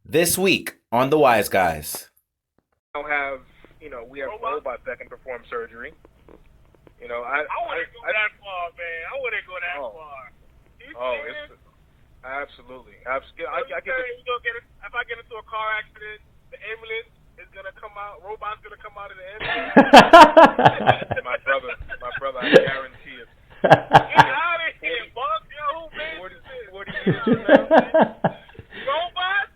This week on The Wise Guys. We have robots that can perform surgery. I wouldn't go that far, man. I wouldn't go that far. It's absolutely. I get if I get into a car accident, the ambulance is gonna come out. Robot's gonna come out of the ambulance. my brother, I guarantee it. Get out of here, boss. Yo, who made this? 40 years from now, robots.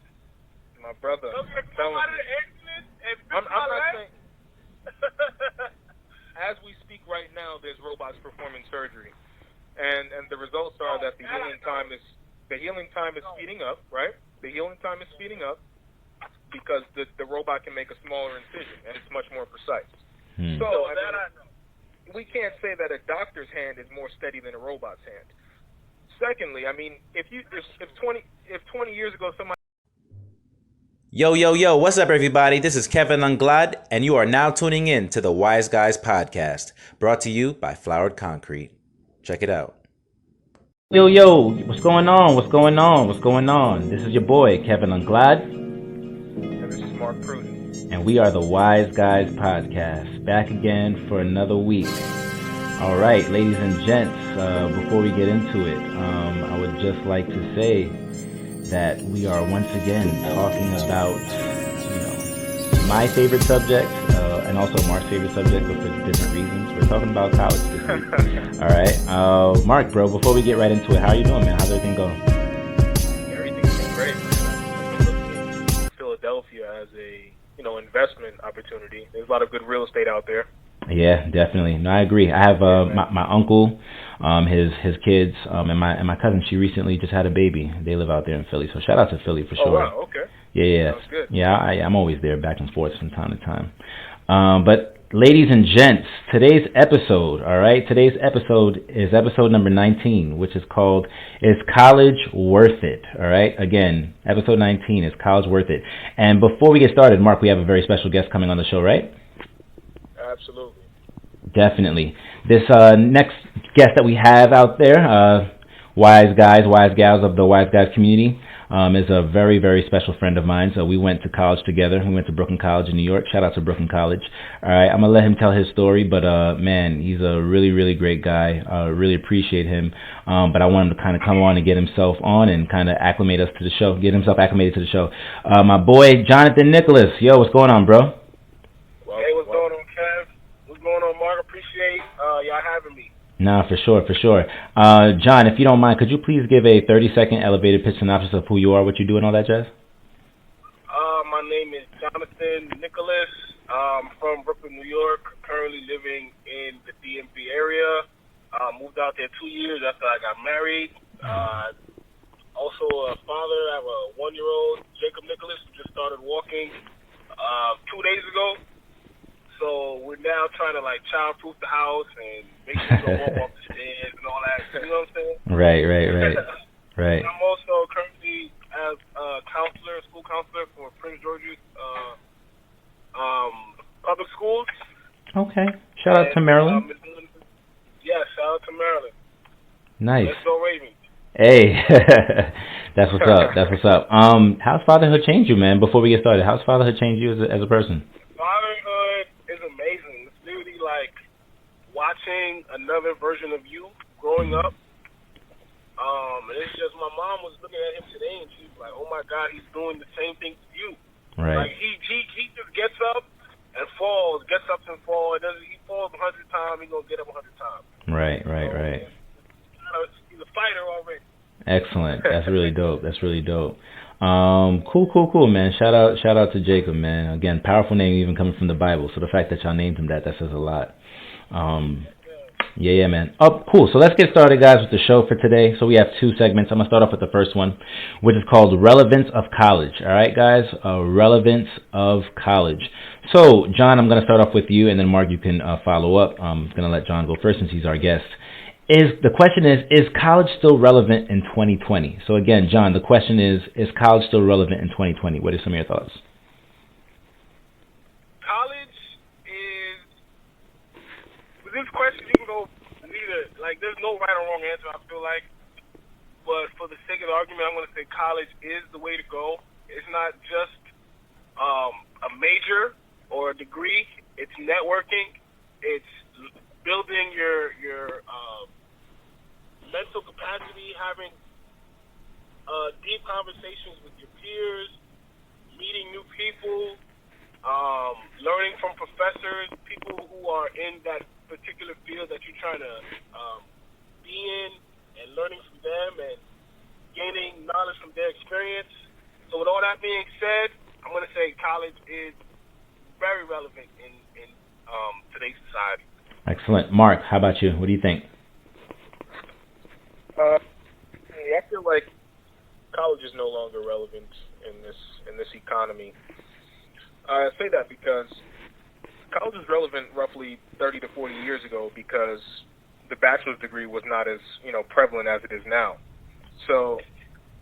My brother, They're gonna come out of the ambulance and I'm not saying. As we speak right now, there's robots performing surgery, and the results are that the healing time is speeding up, right? The healing time is speeding up because the robot can make a smaller incision and it's much more precise. So we can't say that a doctor's hand is more steady than a robot's hand. Secondly, I mean, if 20 years ago somebody. Yo, what's up, everybody? This is Kevin Unglad, and you are now tuning in to the Wise Guys podcast, brought to you by Flowered Concrete. Check it out. Yo, what's going on? This is your boy, Kevin Unglad. And this is Mark Pruden. And we are the Wise Guys podcast, back again for another week. All right, ladies and gents, before we get into it, I would just like to say that we are once again talking about, my favorite subject, and also Mark's favorite subject, but for different reasons. We're talking about college this week. All right, Mark, bro, before we get right into it, how are you doing, man? How's everything going? Everything's been great, man. I'm looking at Philadelphia as a, investment opportunity. There's a lot of good real estate out there. Yeah, definitely. No, I agree. I have my uncle, his kids, and my cousin. She recently just had a baby. They live out there in Philly, so shout out to Philly for sure. Oh wow, okay. Yeah. Sounds good. Yeah, I'm always there, back and forth from time to time. But ladies and gents, today's episode, all right. Today's episode is episode number 19, which is called "Is College Worth It?" All right. Again, episode 19 is college worth it. And before we get started, Mark, we have a very special guest coming on the show, right? Absolutely. Definitely. This next guest that we have out there, wise gals of the Wise Guys community, is a very, very special friend of mine. So we went to college together. We went to Brooklyn College in New York. Shout out to Brooklyn College. All right, I'm going to let him tell his story, but man, he's a really, really great guy. Really appreciate him. But I want him to kind of come on and get himself on and kind of acclimate us to the show, get himself acclimated to the show. My boy, Jonathan Nicolas. Yo, what's going on, bro? Hey, what's going on, Kev? What's going on, Mark? Appreciate y'all having me. No, for sure. John, if you don't mind, could you please give a 30-second elevator pitch synopsis of who you are, what you do, and all that jazz? My name is Jonathan Nicolas. I'm from Brooklyn, New York. Currently living in the DMV area. Moved out there 2 years after I got married. Also a father. I have a 1-year-old, Jacob Nicolas, who just started walking 2 days ago. So we're now trying to child-proof the house and make sure you don't walk off the stairs and all that. You know what I'm saying? Right. Right. I'm also currently as a school counselor for Prince George's public schools. Okay. Shout out to Maryland. Shout out to Maryland. Nice. Let's go Ravens. Hey, that's what's up. How's fatherhood changed you, man? Before we get started, how's fatherhood changed you as a person? Fatherhood is amazing. It's literally like watching another version of you growing up. And it's just, my mom was looking at him today and she was like, oh my God, he's doing the same thing to you. Right. Like he just gets up and falls, gets up and falls. He falls 100 times, he's going to get up 100 times. Right. He's a fighter already. Excellent. That's really dope. Cool, man. Shout out to Jacob, man. Again, powerful name even coming from the Bible. So the fact that y'all named him that says a lot. Yeah, man. Oh, cool. So let's get started, guys, with the show for today. So we have 2 segments. I'm going to start off with the first one, which is called Relevance of College. All right, guys? Relevance of College. So, John, I'm going to start off with you, and then, Mark, you can follow up. I'm going to let John go first since he's our guest. The question is college still relevant in 2020? So, again, John, the question is college still relevant in 2020? What are some of your thoughts? College is... With this question, you can go neither. There's no right or wrong answer, I feel like. But for the sake of the argument, I'm going to say college is the way to go. It's not just a major or a degree. It's networking. It's building your mental capacity, having deep conversations with your peers, meeting new people, learning from professors, people who are in that particular field that you're trying to be in, and learning from them and gaining knowledge from their experience. So with all that being said, I'm going to say college is very relevant in today's society. Excellent. Mark, how about you? What do you think? I feel like college is no longer relevant in this economy. I say that because college was relevant roughly 30 to 40 years ago because the bachelor's degree was not as prevalent as it is now. So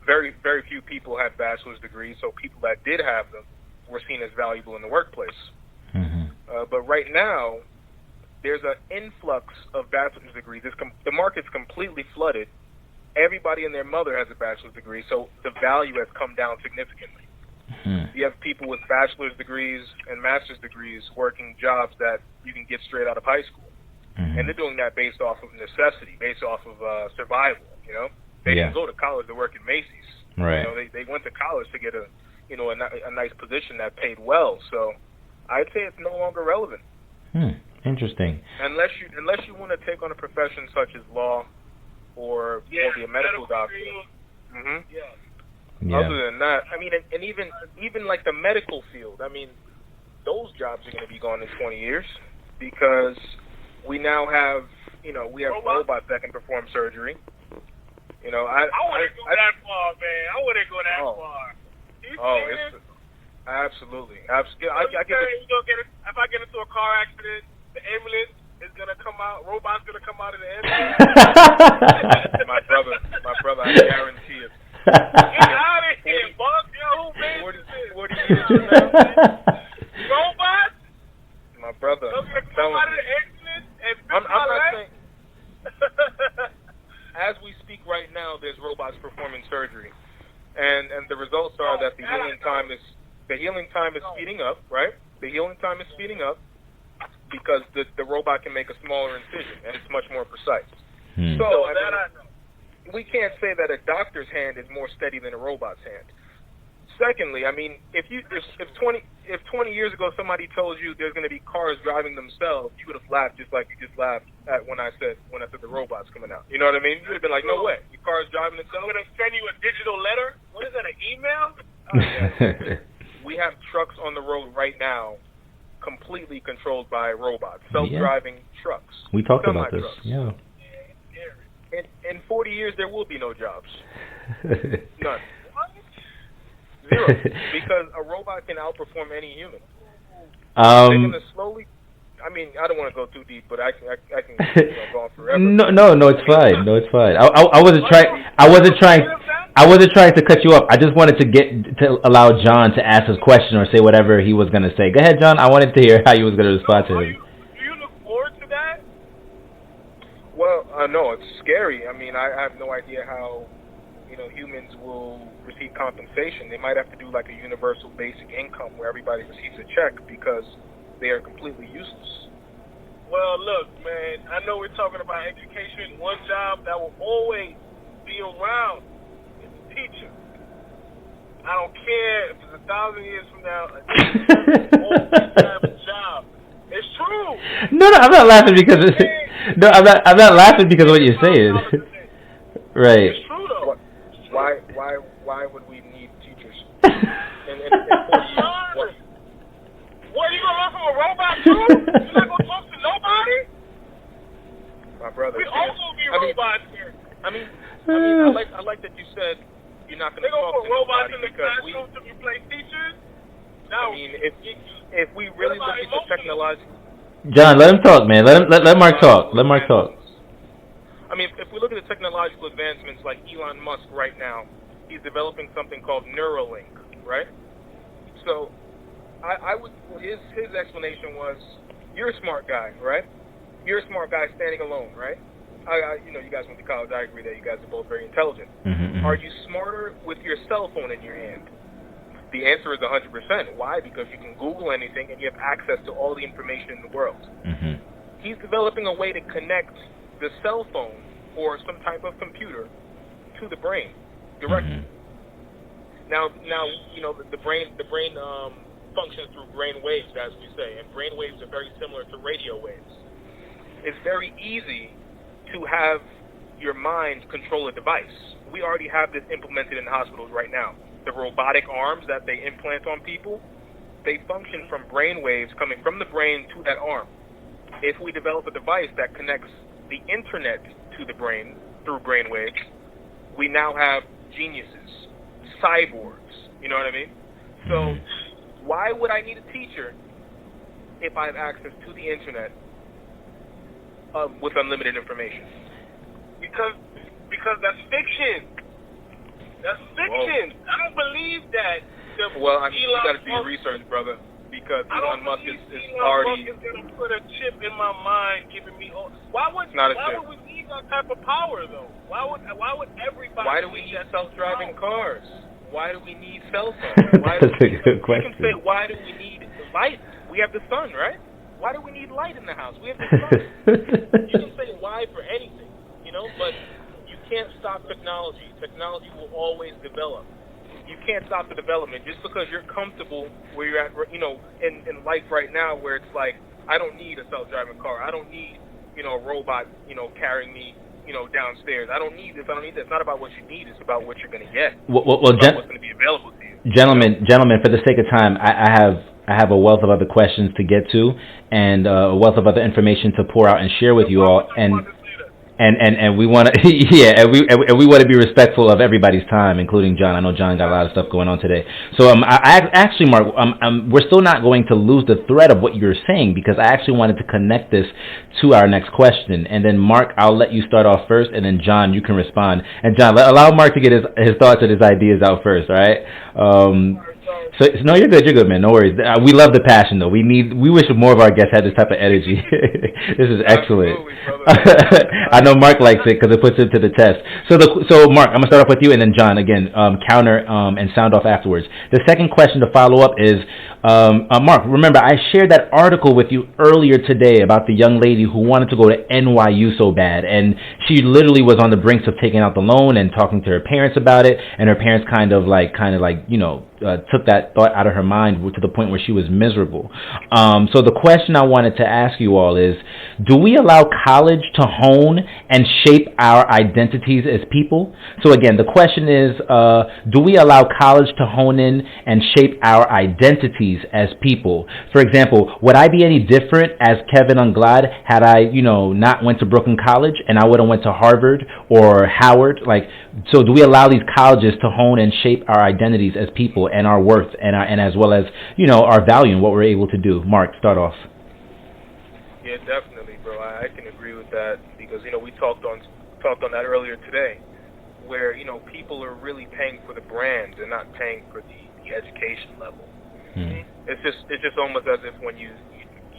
very, very few people had bachelor's degrees, so people that did have them were seen as valuable in the workplace. Mm-hmm. But right now, there's an influx of bachelor's degrees. The market's completely flooded. Everybody and their mother has a bachelor's degree, so the value has come down significantly. Mm-hmm. You have people with bachelor's degrees and master's degrees working jobs that you can get straight out of high school. Mm-hmm. And they're doing that based off of necessity, based off of survival, They didn't go to college to work at Macy's. Right. They went to college to get a nice position that paid well. So I'd say it's no longer relevant. Interesting. Unless you want to take on a profession such as law or be a medical doctor. Mm-hmm. Yeah. Other than that, and even like the medical field, those jobs are going to be gone in 20 years because we now have, robots that can perform surgery. I wouldn't go that far, man. I wouldn't go that far. It's absolutely. I get it. If I get into a car accident, the ambulance is gonna come out. Robot's gonna come out of the ambulance. my brother, I guarantee it. Get out of here, boss. Yo, who made this? 40 years from now. Robots? My brother. They're gonna come out of the ambulance and I'm not saying. As we speak right now, there's robots performing surgery, and the results are that the healing time is speeding up, right? The healing time is speeding up because the robot can make a smaller incision and it's much more precise. So we can't say that a doctor's hand is more steady than a robot's hand. Secondly, if 20 years ago somebody told you there's going to be cars driving themselves, you would have laughed just like you just laughed at when I said the robot's coming out. You know what I mean? You would have been like, no way, your car's driving itself. I'm going to send you a digital letter. What is that? An email? We have trucks on the road right now, completely controlled by robots, self-driving trucks. We talked about this. Trucks. Yeah. In 40 years, there will be no jobs. None. Zero. Because a robot can outperform any human. They're going to slowly... I don't want to go too deep, but I can go on forever. No, it's fine. No, it's fine. I wasn't trying to cut you up. I just wanted to allow John to ask his question or say whatever he was going to say. Go ahead, John. I wanted to hear how you was going to respond to him. Do you look forward to that? Well, no, it's scary. I have no idea how humans will receive compensation. They might have to do like a universal basic income where everybody receives a check because they are completely useless. Well, look, man, I know we're talking about education. One job that will always be around is a teacher. I don't care if it's 1,000 years from now, a teacher will always have a job. It's true. No, I'm not laughing because I'm not laughing because of what you're saying. Right. It's true though. Why would we need teachers? What, you gonna learn from a robot too? You're not gonna talk to nobody? My brother. We also be robots here. I like that you said you're not gonna talk to robots nobody in the classroom to replace teachers. Now, if we really look at the technological... John, let him talk, man. Let Mark talk. Let Mark talk. If we look at the technological advancements like Elon Musk right now, he's developing something called Neuralink, right? So, his explanation was, you're a smart guy, right? You're a smart guy standing alone, right? You guys went to college. I agree that you guys are both very intelligent. Mm-hmm. Are you smarter with your cell phone in your hand? The answer is 100%. Why? Because you can Google anything and you have access to all the information in the world. Mm-hmm. He's developing a way to connect the cell phone or some type of computer to the brain directly. Mm-hmm. Now, the brain functions through brain waves, as we say, and brain waves are very similar to radio waves. It's very easy to have your mind control a device. We already have this implemented in hospitals right now. The robotic arms that they implant on people, they function from brain waves coming from the brain to that arm. If we develop a device that connects the internet to the brain through brain waves, we now have geniuses, cyborgs, you know what I mean? So why would I need a teacher if I have access to the internet with unlimited information? Because that's fiction. That's fiction. Whoa. I don't believe that. Well, I mean, you got to do your research, brother, because Elon Musk is already. Elon Musk is going to put a chip in my mind, giving me. Why would we need that type of power, though? Why would everybody? Why do we need self-driving cars? Why do we need cell phones? That's a good question. You can say, why do we need light? We have the sun, right? Why do we need light in the house? We have the sun. You can say why for anything, but you can't stop technology. Technology will always develop. You can't stop the development just because you're comfortable where you're at, in life right now, where it's like, I don't need a self-driving car. I don't need, a robot, carrying me, downstairs. I don't need this. I don't need that. It's not about what you need. It's about what you're going to get. Well, it's about what's going to be available to you. Gentlemen, for the sake of time, I have a wealth of other questions to get to, and a wealth of other information to pour out and share with you all, and we want to and we want to be respectful of everybody's time, including John. I know John got a lot of stuff going on today. So actually, Mark, we're still not going to lose the thread of what you're saying, because I actually wanted to connect this to our next question. And then Mark, I'll let you start off first, and then John, you can respond. And John, allow Mark to get his thoughts and his ideas out first. All right. So no, you're good, man. No worries. We love the passion, though. We wish more of our guests had this type of energy. This is excellent. I know Mark likes it because it puts it to the test. So Mark, I'm gonna start off with you, and then John again, counter and sound off afterwards. The second question to follow up is, Mark, remember I shared that article with you earlier today about the young lady who wanted to go to NYU so bad, and she literally was on the brink of taking out the loan and talking to her parents about it, and her parents kind of like took that thought out of her mind to the point where she was miserable. So the question I wanted to ask you all is, do we allow college to hone and shape our identities as people? So again, the question is, do we allow college to hone in and shape our identities as people? For example, would I be any different as Kevin Unglad had I, not went to Brooklyn College and I would have went to Harvard or Howard? So do we allow these colleges to hone and shape our identities as people and our worth and as well as, our value and what we're able to do? Mark, start off. Yeah, definitely, bro. I can agree with that because, we talked on that earlier today, where, people are really paying for the brand and not paying for the education level. It's just almost as if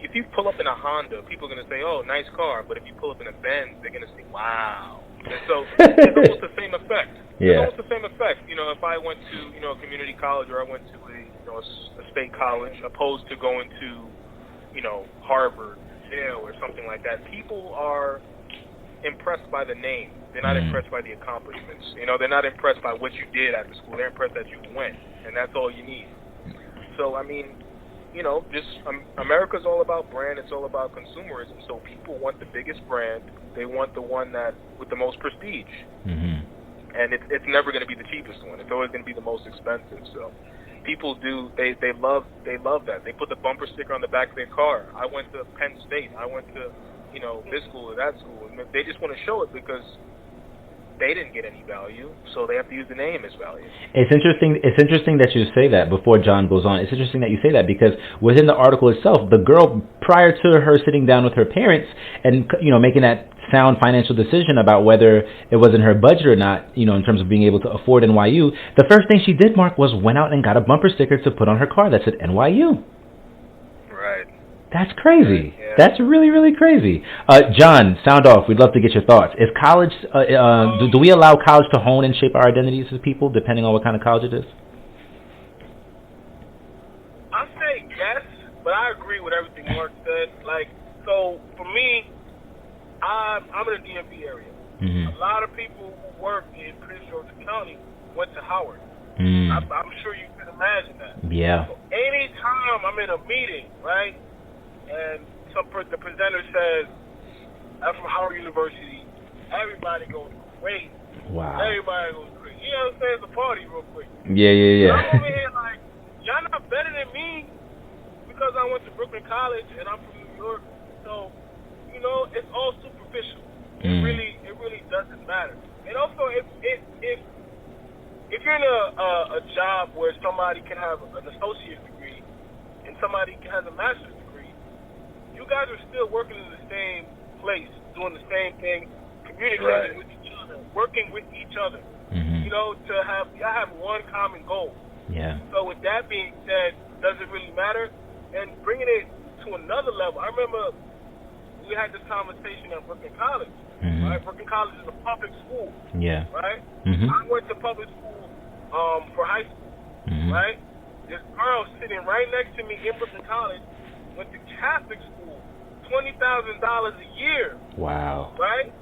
if you pull up in a Honda, people are going to say, oh, nice car. But if you pull up in a Benz, they're going to say, wow. And so it's almost the same effect. Yeah. It's almost the same effect. If I went to, a community college or I went to a state college, opposed to going to, Harvard, Yale, or something like that, people are impressed by the name. They're not impressed by the accomplishments. They're not impressed by what you did at the school. They're impressed that you went, and that's all you need. So, America's all about brand. It's all about consumerism. So people want the biggest brand. They want the one with the most prestige. Mm-hmm. And it's never going to be the cheapest one. It's always going to be the most expensive. So people they love that. They put the bumper sticker on the back of their car. I went to Penn State. I went to this school or that school. And they just want to show it because they didn't get any value, so they have to use the name as value. It's interesting that you say that before John goes on. It's interesting that you say that because within the article itself, the girl, prior to her sitting down with her parents and making that sound financial decision about whether it was in her budget or not, in terms of being able to afford NYU, the first thing she did, Mark, was went out and got a bumper sticker to put on her car that said NYU. Right. That's crazy. Yeah. That's really, really crazy. John, sound off. We'd love to get your thoughts. Is college, do we allow college to hone and shape our identities as people, depending on what kind of college it is? I say yes, but I agree with everything Mark said. Like, so for me, I'm in the DMV area. Mm-hmm. A lot of people who work in Prince George's County went to Howard. I'm sure you can imagine that. Yeah. So anytime I'm in a meeting, right, and the presenter says, I'm from Howard University, everybody goes crazy. Wow. Everybody goes crazy. You know what I'm saying? It's a party real quick. Yeah. I'm over here like, y'all not better than me because I went to Brooklyn College and I'm from New York. So, you know, it's all superficial. It really doesn't matter. And also, if you're in a job where somebody can have an associate's degree and somebody has a master's degree, you guys are still working in the same place, doing the same thing, communicating with each other, working with each other. Mm-hmm. You know, y'all have one common goal. Yeah. So with that being said, does it really matter? And bringing it to another level, I remember we had this conversation at Brooklyn College. Mm-hmm. Right? Brooklyn College is a public school. Yeah. Right? Mm-hmm. I went to public school for high school. Mm-hmm. Right? This girl sitting right next to me in Brooklyn College went to Catholic school, $20,000 a year. Wow. Right?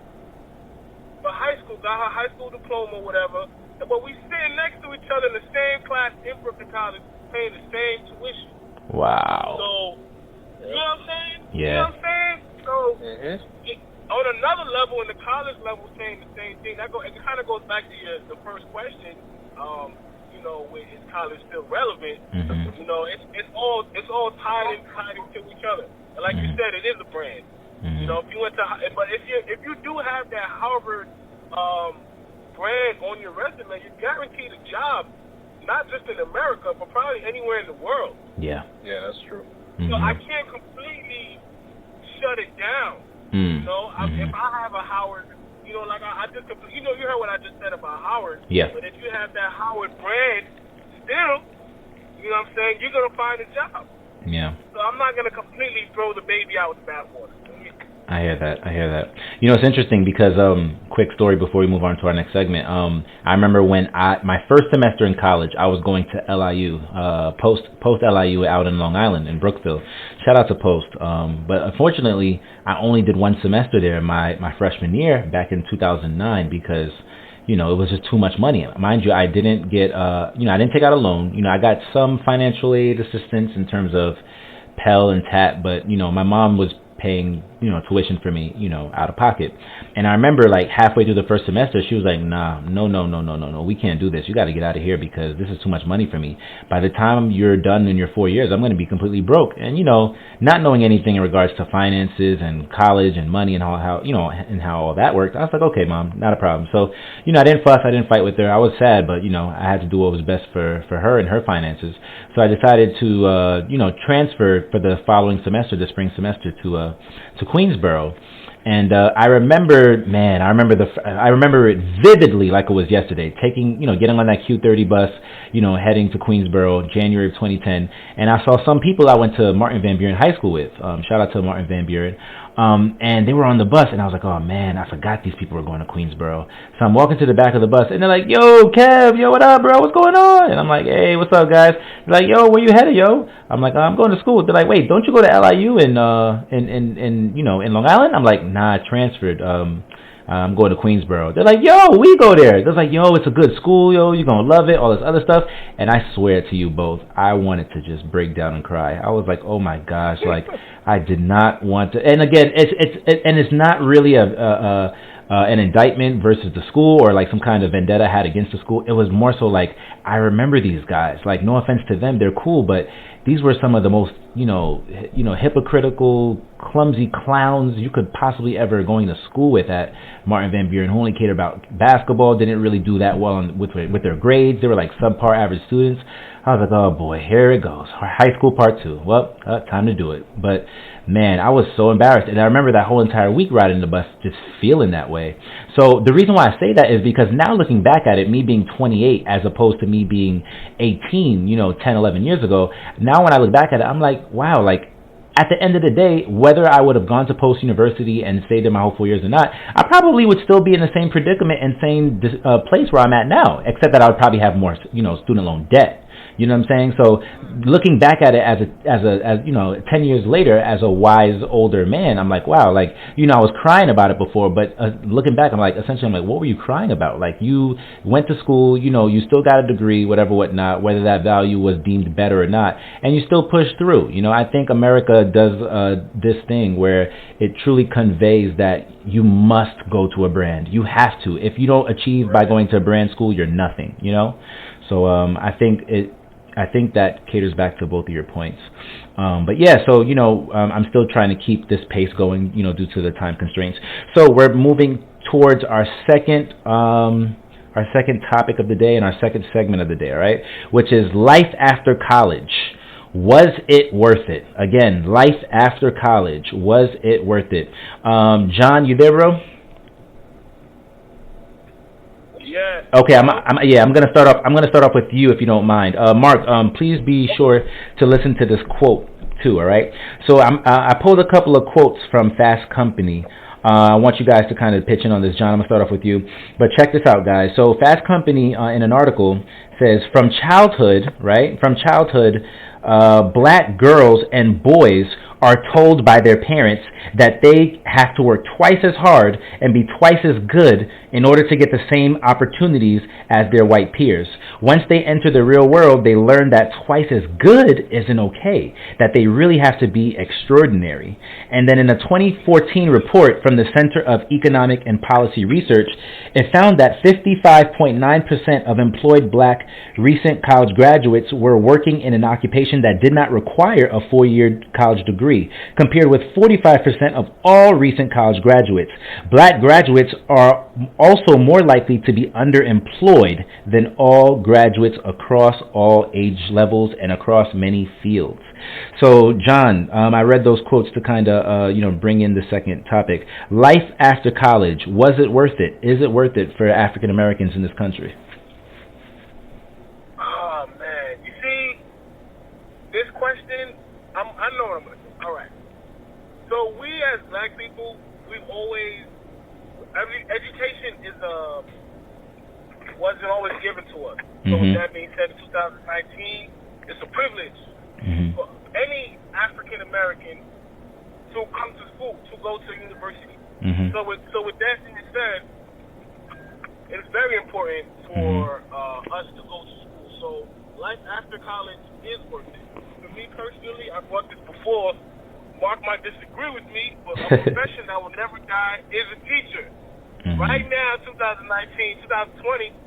For high school, got her high school diploma or whatever. But we sitting next to each other in the same class in Brooklyn College, paying the same tuition. Wow. So, you know what I'm saying? Yeah. You know what I'm saying? So, on another level, in the college level, saying the same thing. It kind of goes back to the first question. You know, is college still relevant? Mm-hmm. You know, it's all tied into each other. And like you said, it is a brand. Mm-hmm. You know, but if you do have that Harvard brand on your resume, you're guaranteed a job, not just in America, but probably anywhere in the world. Yeah. Yeah, that's true. Mm-hmm. So I can't completely shut it down. Mm-hmm. You know, if I have a Howard, you know, like I just, you know, you heard what I just said about Howard. Yeah. But if you have that Howard brand, still, you know what I'm saying, you're gonna find a job. Yeah. So I'm not gonna completely throw the baby out with the bathwater. I hear that. You know, it's interesting because, quick story before we move on to our next segment. I remember when my first semester in college, I was going to LIU, post LIU out in Long Island in Brookville. Shout out to Post. But unfortunately, I only did one semester there my freshman year back in 2009 because, you know, it was just too much money. Mind you, I didn't get, I didn't take out a loan. You know, I got some financial aid assistance in terms of Pell and TAP, but, you know, my mom was paying, you know, tuition for me, you know, out of pocket. And I remember like halfway through the first semester, she was like, no, we can't do this. You got to get out of here because this is too much money for me. By the time you're done in your 4 years, I'm going to be completely broke. And, you know, not knowing anything in regards to finances and college and money and how you know, and how all that worked, I was like, okay, Mom, not a problem. So, you know, I didn't fuss, I didn't fight with her. I was sad, but, you know, I had to do what was best for her and her finances. So I decided to, transfer for the following semester, the spring semester, to Queensboro. And I remember it vividly like it was yesterday, getting on that Q30 bus, you know, heading to Queensboro, January of 2010. And I saw some people I went to Martin Van Buren High School with. Shout out to Martin Van Buren. And they were on the bus, and I was like, oh man, I forgot these people were going to Queensboro. So I'm walking to the back of the bus, and they're like, yo, Kev, yo, what up, bro? What's going on? And I'm like, hey, what's up, guys? They're like, yo, where you headed, yo? I'm like, I'm going to school. They're like, wait, don't you go to LIU in Long Island? I'm like, nah, I transferred. I'm going to Queensboro. They're like, yo, we go there. They're like, yo, it's a good school, yo, you're going to love it, all this other stuff. And I swear to you both, I wanted to just break down and cry. I was like, oh my gosh, like, I did not want to. And again, it's not really an indictment versus the school or like some kind of vendetta I had against the school. It was more so like, I remember these guys. Like, no offense to them, they're cool, but these were some of the most, hypocritical, clumsy clowns you could possibly ever going to school with at Martin Van Buren, who only cared about basketball, didn't really do that well with their grades. They were like subpar average students. I was like, oh boy, here it goes. High school part 2. Well, time to do it. But man, I was so embarrassed. And I remember that whole entire week riding the bus just feeling that way. So the reason why I say that is because now looking back at it, me being 28 as opposed to me being 18, 10, 11 years ago, now when I look back at it, I'm like, wow, like, at the end of the day, whether I would have gone to post-university and stayed there my whole 4 years or not, I probably would still be in the same predicament and same place where I'm at now, except that I would probably have more, student loan debt. You know what I'm saying? So looking back at it as 10 years later, as a wise older man, I'm like, wow, like, I was crying about it before, but looking back, I'm like, what were you crying about? Like, you went to school, you still got a degree, whatever, whatnot, whether that value was deemed better or not, and you still pushed through. I think America does this thing where it truly conveys that you must go to a brand. You have to. If you don't achieve by going to a brand school, you're nothing. So I think that caters back to both of your points. But yeah, so I'm still trying to keep this pace going, due to the time constraints. So we're moving towards our second topic of the day and our second segment of the day, all right? Which is life after college. Was it worth it? Again, life after college. Was it worth it? John, you there, bro? Yeah. Okay, I'm gonna start off with you if you don't mind. Mark, please be sure to listen to this quote too. All right. So I pulled a couple of quotes from Fast Company. I want you guys to kind of pitch in on this. John, I'm gonna start off with you, but check this out, guys. So Fast Company in an article says from childhood, black girls and boys are told by their parents that they have to work twice as hard and be twice as good in order to get the same opportunities as their white peers. Once they enter the real world, they learn that twice as good isn't okay, that they really have to be extraordinary. And then in a 2014 report from the Center of Economic and Policy Research, it found that 55.9% of employed black recent college graduates were working in an occupation that did not require a 4-year college degree, compared with 45% of all recent college graduates. Black graduates are also more likely to be underemployed than all graduates across all age levels and across many fields. So, John, I read those quotes to kind of, bring in the second topic. Life after college, was it worth it? Is it worth it for African Americans in this country? Oh, man. You see, this question, I know what I'm going to say. All right. So we as black people, we've always, education wasn't always given to us. So with that being said, in 2019, it's a privilege for any African American to come to school, to go to university. So with that being said, it's very important for us to go to school. So life after college is worth it. For me personally, I've brought this before. Mark might disagree with me, but a profession that will never die is a teacher. Right now, 2019, 2020,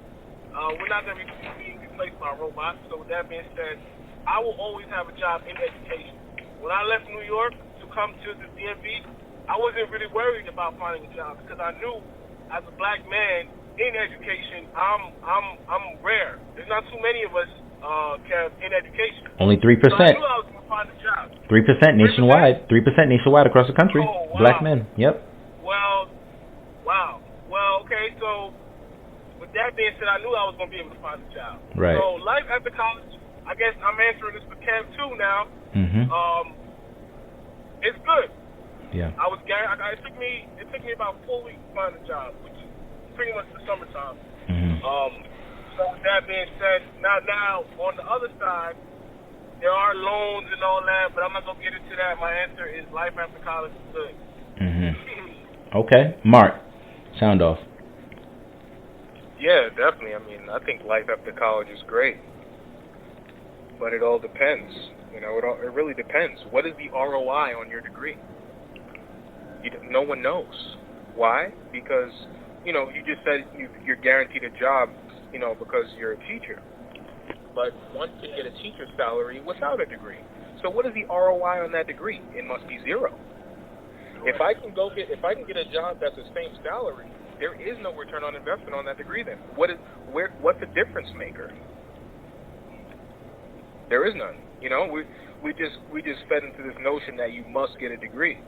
we're not going to be being replaced by robots. So with that being said, I will always have a job in education. When I left New York to come to the DMV, I wasn't really worried about finding a job because I knew as a black man in education, I'm rare. There's not too many of us in education. Only 3%. So I knew I was going to find a job. 3% nationwide. 3% nationwide across the country. Oh, wow. Black men. Yep. Well, okay, so with that being said, I knew I was going to be able to find a job. Right. So life after college, I guess I'm answering this for Cam too now. It's good. Yeah. It took me about 4 weeks to find a job, which is pretty much the summertime. So with that being said, now on the other side, there are loans and all that, but I'm not gonna get into that. My answer is life after college is good. Okay, Mark, sound off. Yeah, definitely. I mean, I think life after college is great, but it all depends. It really depends. What is the ROI on your degree? No one knows. Why? Because you just said you're guaranteed a job, because you're a teacher. But one can get a teacher's salary without a degree. So what is the ROI on that degree? It must be zero. If I can get a job that's the same salary, there is no return on investment on that degree. Then what's the difference maker? There is none. We just fed into this notion that you must get a degree.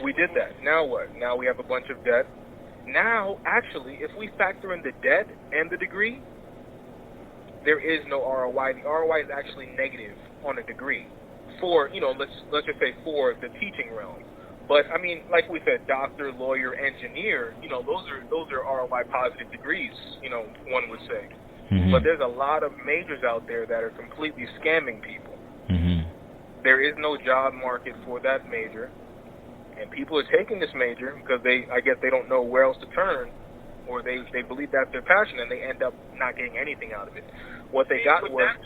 We did that. Now what? Now we have a bunch of debt. Now, actually, if we factor in the debt and the degree, there is no ROI. The ROI is actually negative on a degree for, let's just say for the teaching realm. But I mean, like we said, doctor, lawyer, engineer, those are ROI positive degrees, one would say. Mm-hmm. But there's a lot of majors out there that are completely scamming people. Mm-hmm. There is no job market for that major, and people are taking this major because I guess they don't know where else to turn, or they believe that's their passion, and they end up not getting anything out of it. What they got was...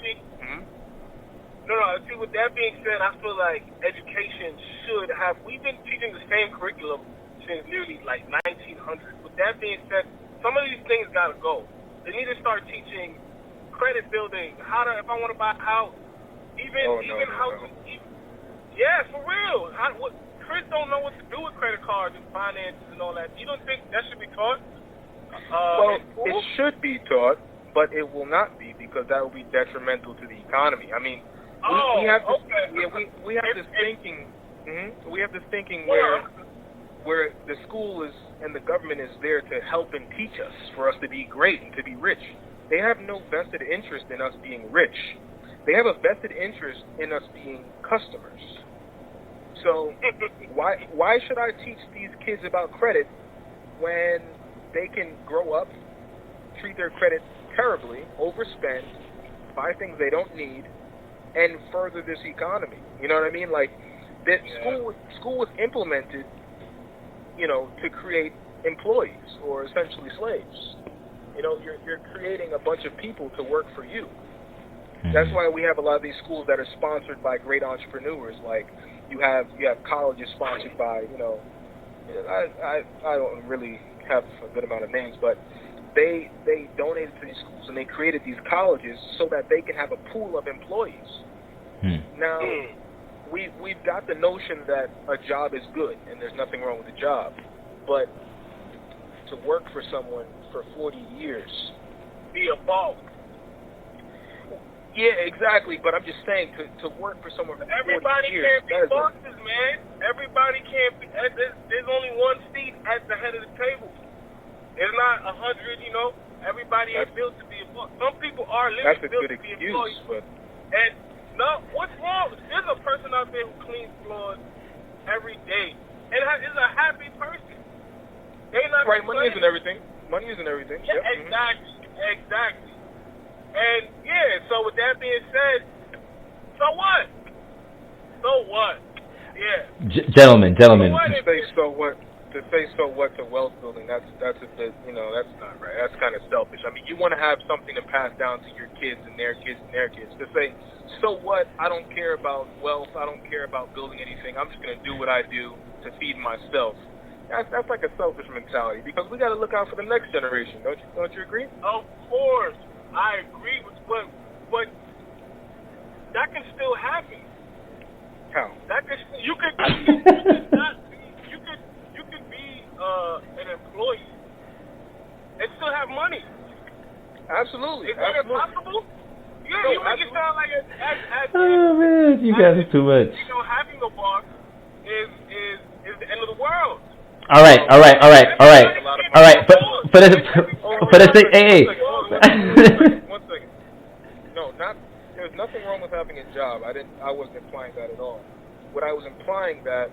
See, with that being said, I feel like education should have... We've been teaching the same curriculum since nearly, 1900. With that being said, some of these things got to go. They need to start teaching credit building, if I want to buy a house, yeah, for real. Chris don't know what to do with credit cards and finances and all that. You don't think that should be taught? It should be taught, but it will not be, because that will be detrimental to the economy. I mean, we have this thinking. Mm-hmm, we have this thinking where the school is and the government is there to help and teach us, for us to be great and to be rich. They have no vested interest in us being rich. They have a vested interest in us being customers. So why should I teach these kids about credit when they can grow up, treat their credit terribly, overspend, buy things they don't need, and further this economy? You know what I mean? School was implemented, to create employees, or essentially slaves. You're creating a bunch of people to work for you. Mm-hmm. That's why we have a lot of these schools that are sponsored by great entrepreneurs. Like you have colleges sponsored by, I don't really have a good amount of names, but they donated to these schools and they created these colleges so that they can have a pool of employees. Now, we've got the notion that a job is good and there's nothing wrong with a job, but to work for someone for 40 years, be a boss. Yeah, exactly. But I'm just saying to work for someone for 40 years. Everybody can't be bosses, man. Everybody can't be. There's only one seat at the head of the table. It's not 100. Everybody ain't built to be a boss. Some people are literally built to be employees. And no, what's wrong? There's a person out there who cleans floors every day and is a happy person. They not right. Money isn't everything. Yeah, yep. Exactly. And so with that being said, so what? Yeah. Gentlemen. To say so what to wealth building, that's a bit, that's not right. That's kind of selfish. I mean, you want to have something to pass down to your kids and their kids and their kids. To say, so what? I don't care about wealth. I don't care about building anything. I'm just going to do what I do to feed myself. That's like a selfish mentality, because we got to look out for the next generation. Don't you agree? Of course, I agree with, but that can still happen. How? You could be an employee and still have money. Absolutely. Is that possible? Yeah, no, you make it sound like oh man, you guys are too much. Having a boss is the end of the world. All right. For the sake, hey. One second. No, there's nothing wrong with having a job. I wasn't implying that at all. What I was implying that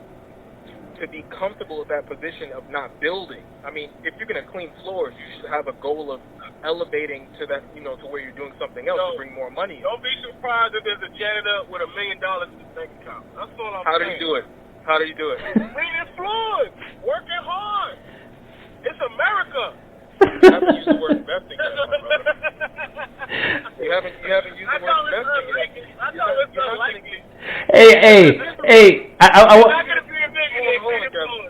to be comfortable with that position of not building. I mean, if you're going to clean floors, you should have a goal of elevating to that, to where you're doing something else to bring more money. Don't be surprised if there's a janitor with $1 million in his bank account. That's all I'm saying. How do you do it? Cleaning floors, working hard. It's America. You haven't used the word investing yet, my brother. You haven't used the word investing yet. I know it's unlikely. Hey. I'm not going to be a millionaire.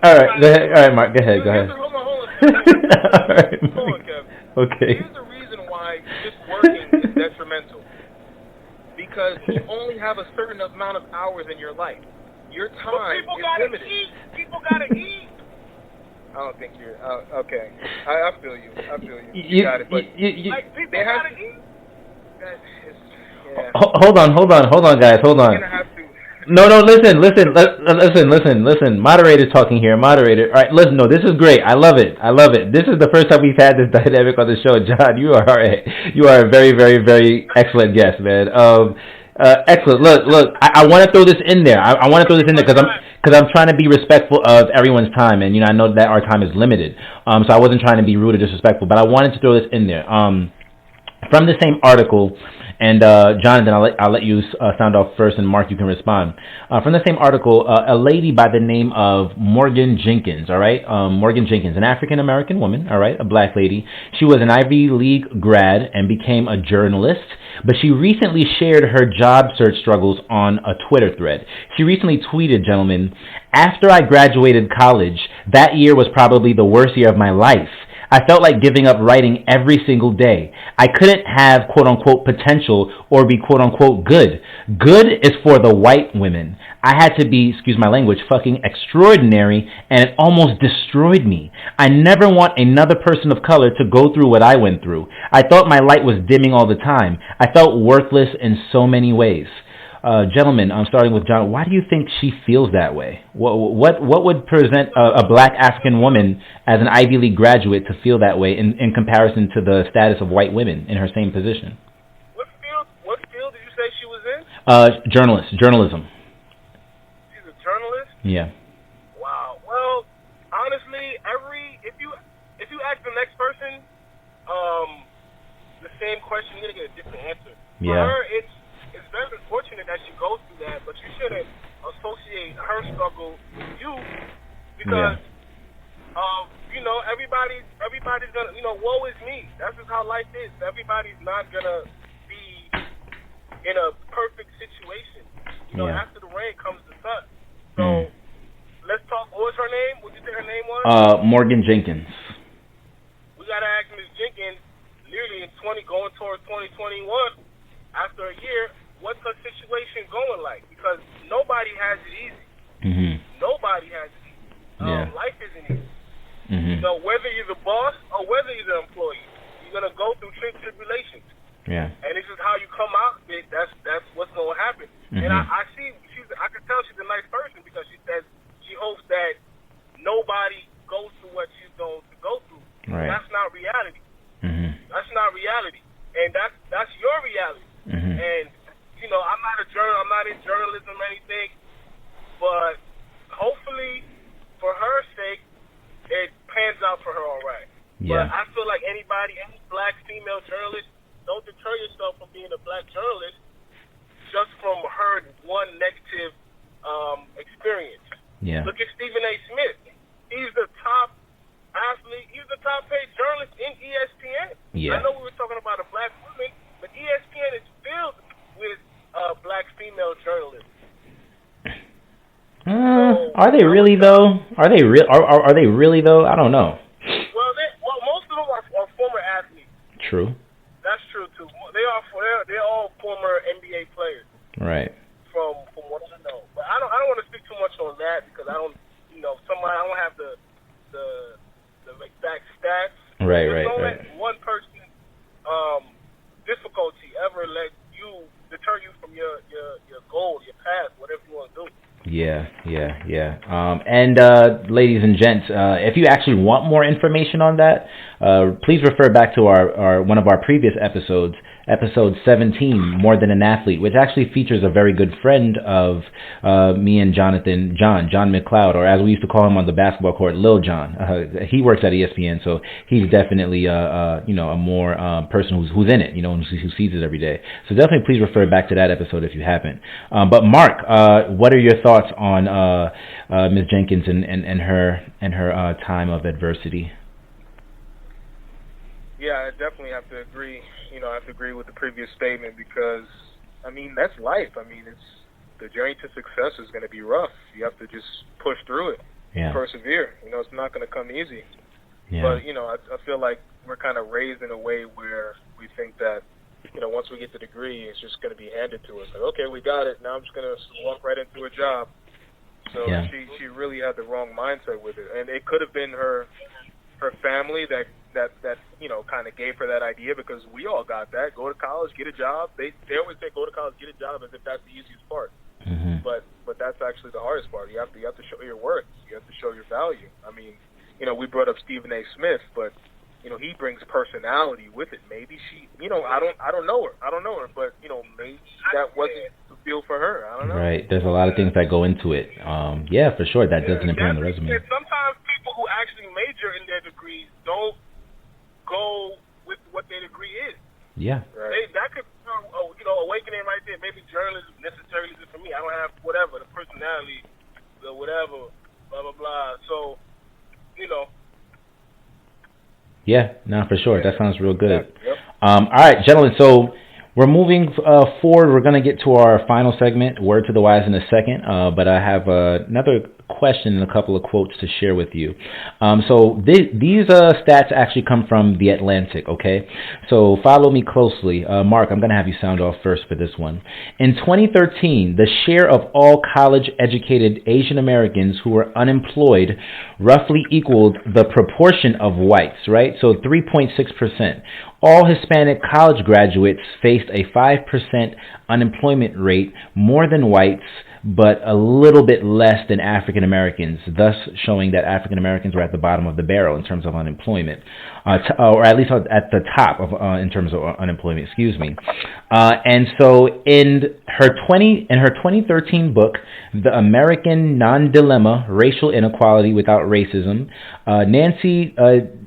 All right, go ahead. All right, Mark, go ahead. Hold on. All right. Hold on, Kevin. Okay. Here's the reason why just working is detrimental. Because you only have a certain amount of hours in your life. Your time is limited. People gotta eat. I don't think you're okay. I feel you. You got it. But people gotta eat. Yeah. Hold on, guys. Hold on. You're gonna have to. No. Listen. Moderator talking here. Moderator. All right. Listen. No, this is great. I love it. This is the first time we've had this dynamic on the show. John, you are a very, very, very excellent guest, man. Excellent. Look. I want to throw this in there. I want to throw this in there because I'm trying to be respectful of everyone's time, and I know that our time is limited. So I wasn't trying to be rude or disrespectful, but I wanted to throw this in there. From the same article, and Jonathan, I'll let you sound off first, and Mark, you can respond. From the same article, a lady by the name of Morgan Jenkins, all right? Morgan Jenkins, an African-American woman, all right, a black lady. She was an Ivy League grad and became a journalist, but she recently shared her job search struggles on a Twitter thread. She recently tweeted, gentlemen, "After I graduated college, that year was probably the worst year of my life. I felt like giving up writing every single day. I couldn't have quote-unquote potential or be quote-unquote good. Good is for the white women. I had to be, excuse my language, fucking extraordinary, and it almost destroyed me. I never want another person of color to go through what I went through. I thought my light was dimming all the time. I felt worthless in so many ways." Gentlemen, I'm starting with John. Why do you think she feels that way? What would present a black African woman as an Ivy League graduate to feel that way in comparison to the status of white women in her same position? What field did you say she was in? Journalism. She's a journalist? Yeah. Wow. Well, honestly, if you ask the next person the same question, you're gonna get a different answer. For her, it's very unfortunate that she goes through that, but you shouldn't associate her struggle with you because everybody's gonna woe is me. That's just how life is. Everybody's not gonna be in a perfect situation. After the rain comes the sun. So let's talk. What was her name? What did you say her name was? Morgan Jenkins. We gotta ask Ms. Jenkins, literally in going towards 2021, after a year, what's her situation going like? Because nobody has it easy. Mm-hmm. Nobody has it easy. Life isn't easy. Mm-hmm. Whether you're the boss or whether you're the employee, you're gonna go through tribulations. Yeah. And this is how you come out. That's what's gonna happen. Mm-hmm. And I can tell she's a nice person because she says she hopes that nobody goes through what she's going to go through. Right. That's not reality. Mm-hmm. That's not reality. And that's your reality. Mm-hmm. And I'm not in journalism or anything, but hopefully, for her sake, it pans out for her all right. Yeah. But I feel like any black female journalist, don't deter yourself from being a black journalist just from her one negative experience. Yeah. Look at Stephen A. Smith. He's the top athlete. He's the top paid journalist in ESPN. Yeah. I know we were talking about a black woman, but ESPN is filled with black female journalists. Are they really though? Are they really though? I don't know. Well, most of them are former athletes. True. That's true too. They're all former NBA players. Right. From what I know, but I don't want to speak too much on that because I don't have the exact stats. Right. Don't let one person difficulty ever deter you from your goal, your path, whatever you want to do. Yeah. And ladies and gents, if you actually want more information on that, please refer back to our one of our previous episodes, episode 17, More Than an Athlete, which actually features a very good friend of me and Jonathan, John McLeod, or as we used to call him on the basketball court, Lil John. He works at ESPN, so he's definitely a more person who's in it, who sees it every day. So definitely please refer back to that episode if you haven't. But Mark, what are your thoughts on Ms. Jenkins and her time of adversity? Yeah, I definitely have to agree. I have to agree with the previous statement because, that's life. It's the journey to success is going to be rough. You have to just push through it, persevere. It's not going to come easy. Yeah. But I feel like we're kind of raised in a way where we think that once we get the degree, it's just going to be handed to us. Like, okay, we got it. Now I'm just going to walk right into a job. So she really had the wrong mindset with it, and it could have been her family that kind of gave her that idea because we all got that. Go to college, get a job. They always say go to college, get a job as if that's the easiest part. Mm-hmm. But that's actually the hardest part. You have to show your worth. You have to show your value. We brought up Stephen A. Smith, but he brings personality with it. Maybe she, I don't know her, but maybe that wasn't the feel for her. I don't know. Right. There's a lot of things that go into it. Yeah, for sure. That doesn't appear on the resume. And sometimes people who actually major in their degrees don't go with what their degree is. Yeah. Right. That could, awakening right there. Maybe journalism necessarily isn't for me. I don't have whatever, the personality, the whatever, blah, blah, blah. So, Yeah, no, for sure. That sounds real good. Yep. All right, gentlemen, so we're moving forward. We're going to get to our final segment, Word to the Wise, in a second, but I have another question and a couple of quotes to share with you. So these stats actually come from The Atlantic, okay? So follow me closely. Mark, I'm going to have you sound off first for this one. In 2013, the share of all college-educated Asian Americans who were unemployed roughly equaled the proportion of whites, right? So 3.6%. All Hispanic college graduates faced a 5% unemployment rate, more than whites, but a little bit less than African Americans, thus showing that African Americans were at the bottom of the barrel in terms of unemployment, or at least at the top of in terms of unemployment. Excuse me. And so, in her 2013 book, The American Non-Dilemma: Racial Inequality Without Racism, Nancy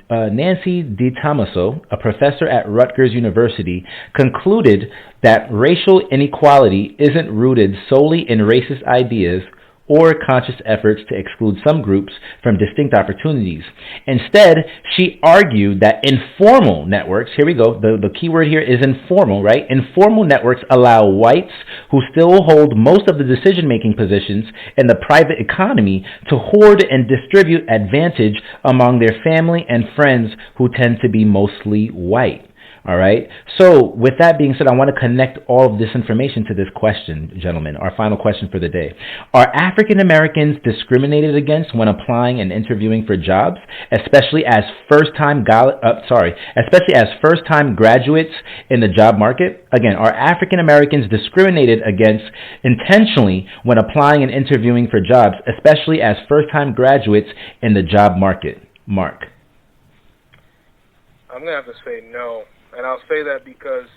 DiTommaso, a professor at Rutgers University, concluded that racial inequality isn't rooted solely in racist ideas or conscious efforts to exclude some groups from distinct opportunities. Instead, she argued that informal networks, here we go, the key word here is informal, right? Informal networks allow whites who still hold most of the decision-making positions in the private economy to hoard and distribute advantage among their family and friends who tend to be mostly white. All right. So with that being said, I want to connect all of this information to this question, gentlemen. Our final question for the day. Are African Americans discriminated against when applying and interviewing for jobs, especially as first-time graduates in the job market? Again, are African Americans discriminated against intentionally when applying and interviewing for jobs, especially as first-time graduates in the job market? Mark. I'm going to have to say no. And I'll say that because,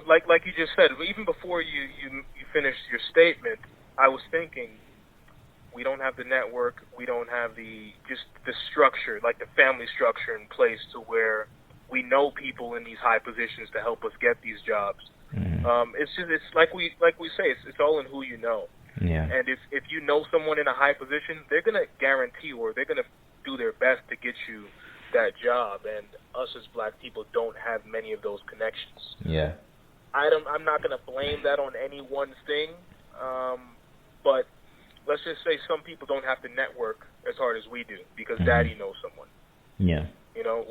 like you just said, even before you finished your statement, I was thinking we don't have the network, we don't have the structure, like the family structure in place to where we know people in these high positions to help us get these jobs. Mm-hmm. It's like we say, it's all in who you know. Yeah. And if you know someone in a high position, they're gonna guarantee or they're gonna do their best to get you that job, and us as black people don't have many of those connections. Yeah. I'm not going to blame that on any one thing, but let's just say some people don't have to network as hard as we do because daddy knows someone. Yeah. I'm not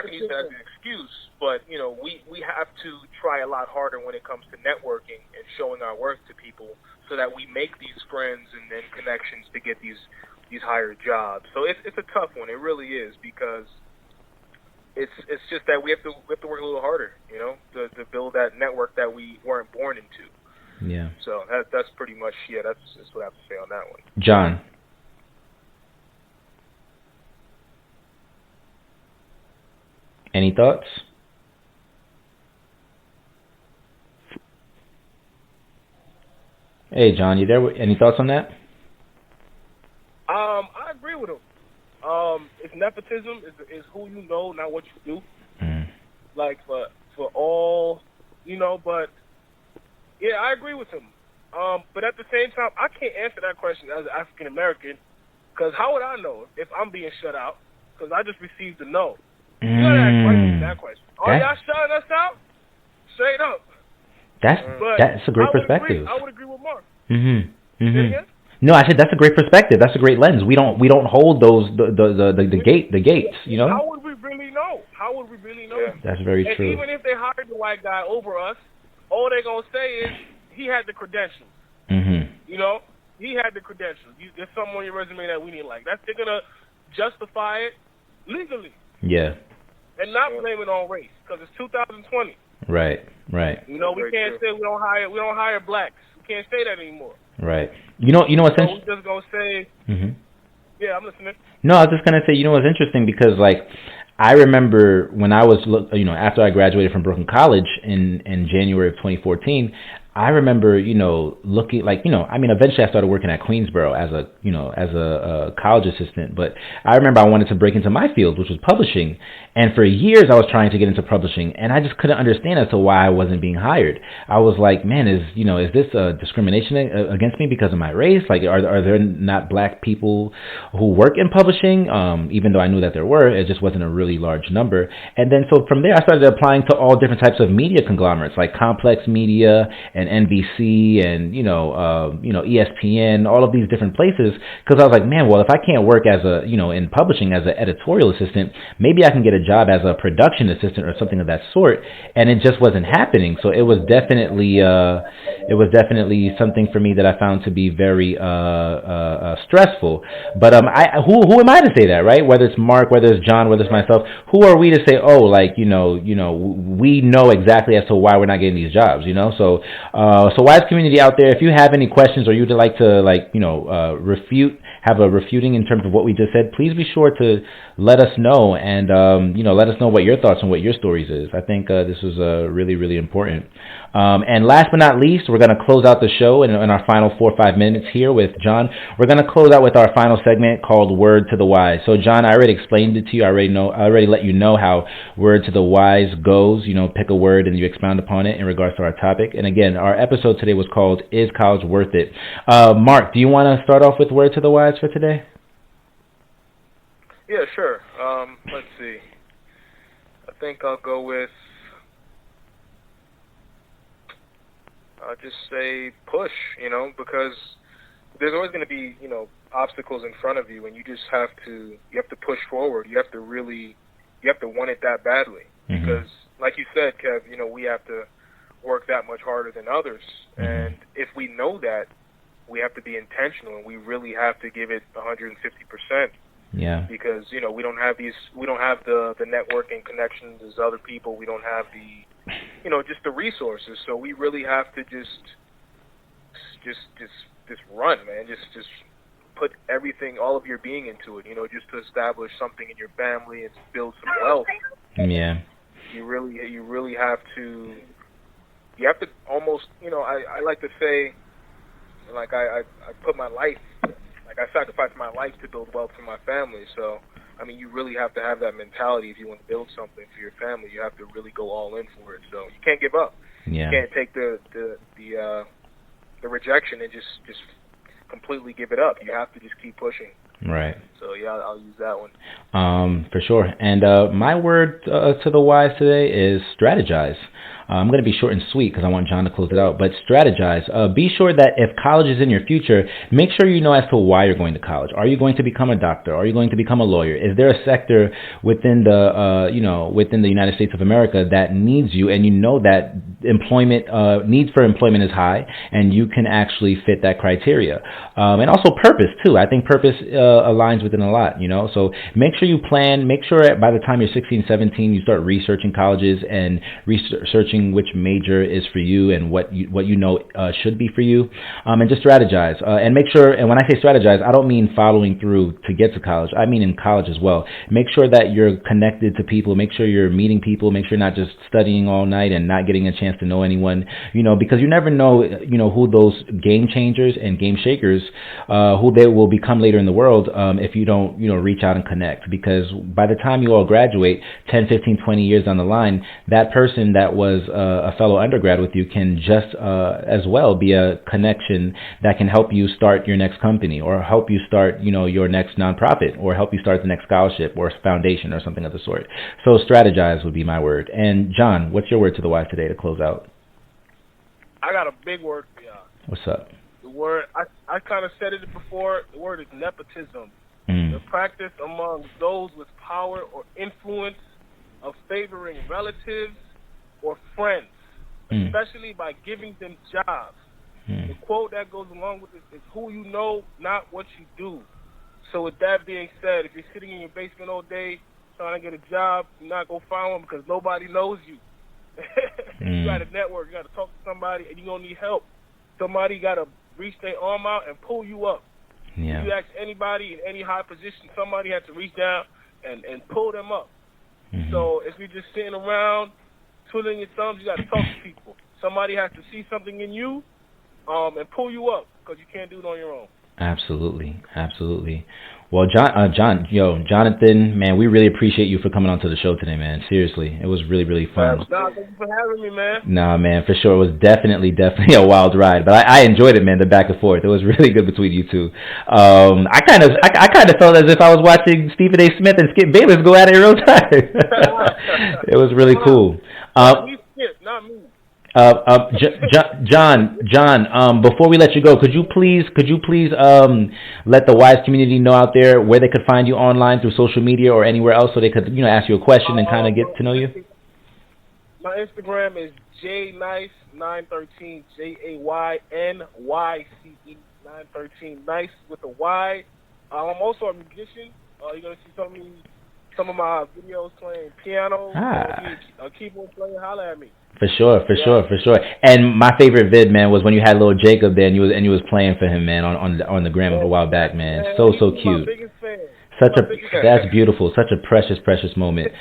going to use that as an excuse, but, we have to try a lot harder when it comes to networking and showing our worth to people so that we make these friends and then connections to get these higher jobs. So it's a tough one. It really is, because it's just that we have to work a little harder, to build that network that we weren't born into. Yeah. So that's pretty much that's what I have to say on that one. John. Any thoughts? Hey, John, you there? Any thoughts on that? I agree with him. It's nepotism is who you know, not what you do. Like for all, but yeah, I agree with him. But at the same time, I can't answer that question as an African American, because how would I know if I'm being shut out? Because I just received a no. You gotta ask that question. Are y'all shutting us out? Straight up. That's a great perspective. I would agree with Mark. No, I said that's a great perspective. That's a great lens. We don't hold those the gates. How would we really know? Yeah. That's very true. And even if they hired the white guy over us, all they're gonna say is he had the credentials. He had the credentials. There's something on your resume that we didn't like. They're gonna justify it legally. Yeah. And not blame it on race, because it's 2020. Right. We can't say we don't hire blacks. We can't say that anymore. Right. You know what's interesting? We're just gonna say. Yeah, I'm listening. No, I was just gonna say, what's interesting, because I remember when I was, after I graduated from Brooklyn College in January of 2014, I remember, looking like, eventually I started working at Queensborough as a college assistant, but I remember I wanted to break into my field, which was publishing. And for years I was trying to get into publishing, and I just couldn't understand as to why I wasn't being hired. I was like, man, is this discrimination against me because of my race? Like, are there not black people who work in publishing? Even though I knew that there were, it just wasn't a really large number. And then so from there I started applying to all different types of media conglomerates like Complex Media and NBC and ESPN, all of these different places, because I was like, man, well, if I can't work as in publishing as an editorial assistant, maybe I can get a job as a production assistant or something of that sort. And it just wasn't happening. So it was definitely something for me that I found to be very stressful. But who am I to say that, right? Whether it's Mark, whether it's John, whether it's myself, who are we to say, oh, like, we know exactly as to why we're not getting these jobs, So wise community out there, if you have any questions or you'd like to have a refuting in terms of what we just said, please be sure to let us know, and let us know what your thoughts and what your stories is. I think this was really, really important. And last but not least, we're going to close out the show in our final 4 or 5 minutes here with John. We're going to close out with our final segment called Word to the Wise. So John, I already explained it to you. I already let you know how Word to the Wise goes. Pick a word and you expound upon it in regards to our topic. And again, our episode today was called Is College Worth It? Mark, do you want to start off with Word to the Wise for today? Yeah, sure. Let's see. I think I'll go with, I'll just say push, because there's always going to be, obstacles in front of you, and you have to push forward. You have to want it that badly. Mm-hmm. Because, like you said, Kev, we have to work that much harder than others. Mm-hmm. And if we know that, we have to be intentional, and we really have to give it 150%. Yeah. Because we don't have the networking connections as other people. We don't have the just the resources. So we really have to just run, man. Just put everything, all of your being into it. Just to establish something in your family and build some wealth. Yeah. You really have to. You have to almost. I like to say, like I put my life. Like I sacrificed my life to build wealth for my family. So, you really have to have that mentality if you want to build something for your family. You have to really go all in for it. So you can't give up. Yeah. You can't take the rejection and just completely give it up. You have to just keep pushing. Right. So yeah, I'll use that one. For sure. And my word to the wise today is strategize. I'm going to be short and sweet because I want John to close it out, but strategize. Be sure that if college is in your future, make sure you know as to why you're going to college. Are you going to become a doctor? Are you going to become a lawyer? Is there a sector within the United States of America that needs you, and that need for employment is high, and you can actually fit that criteria? And also purpose too. I think purpose aligns within a lot, So make sure you plan. Make sure by the time you're 16, 17, you start researching colleges and researching which major is for you and what should be for you, and just strategize. And make sure, and when I say strategize, I don't mean following through to get to college. I mean in college as well. Make sure that you're connected to people. Make sure you're meeting people. Make sure you're not just studying all night and not getting a chance to know anyone, because you never know, who those game changers and game shakers, who they will become later in the world, if you don't, reach out and connect. Because by the time you all graduate, 10, 15, 20 years down the line, that person that was a fellow undergrad with you can just as well be a connection that can help you start your next company, or help you start, your next nonprofit, or help you start the next scholarship or foundation or something of the sort. So strategize would be my word. And John, what's your word to the wise today to close out? I got a big word for y'all. What's up? The word, I kind of said it before, the word is nepotism. The practice among those with power or influence of favoring relatives or friends, especially by giving them jobs. The quote that goes along with this is who you know, not what you do. So with that being said, if you're sitting in your basement all day trying to get a job, you're not going to find one because nobody knows you. You got to network. You got to talk to somebody, and you're going to need help. Somebody got to reach their arm out and pull you up. Yeah. If you ask anybody in any high position, somebody has to reach down and pull them up. So if you're just sitting around twiddling your thumbs, you got to talk to people. somebody has to see something in you, and pull you up, because you can't do it on your own. Absolutely. Well, Jonathan, man, we really appreciate you for coming onto the show today, man. Seriously, it was really, really fun. Thank you for having me, man. Nah, man, for sure. It was definitely a wild ride, but I enjoyed it, man. The back and forth, it was really good between you two. I kind of felt as if I was watching Stephen A. Smith and Skip Bayless go at it in real time. It was really cool. Not me. John, before we let you go, could you please let the WISE community know out there where they could find you online through social media or anywhere else, so they could ask you a question and kind of get to know you? My Instagram is jnice913, JAYNYCE 913, nice with a Y. I'm also a musician. You're gonna see some of my videos playing piano, a keyboard player. Holla at me. For sure. And my favorite vid, man, was when you had little Jacob there and you was playing for him, man, on the gram a while back, man. So cute. My biggest fan. That's beautiful. Such a precious moment.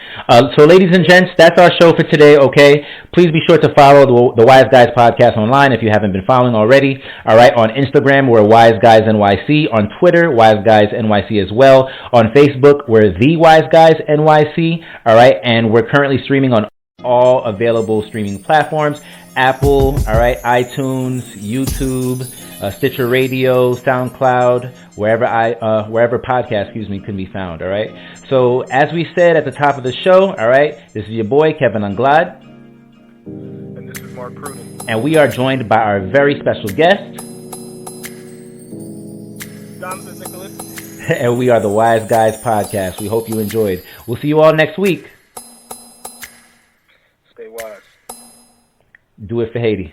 So, ladies and gents, that's our show for today. Okay, please be sure to follow the Wise Guys podcast online if you haven't been following already. All right, on Instagram we're Wise Guys NYC. On Twitter, Wise Guys NYC as well. On Facebook we're The Wise Guys NYC. All right, and we're currently streaming on all available streaming platforms: Apple, all right, iTunes, YouTube, Stitcher Radio, SoundCloud, wherever podcast, can be found. All right. So as we said at the top of the show, all right, this is your boy Kevin Anglad, and this is Mark Pruden, and we are joined by our very special guest, Nicolas, and we are the Wise Guys podcast. We hope you enjoyed. We'll see you all next week. Stay wise. Do it for Haiti.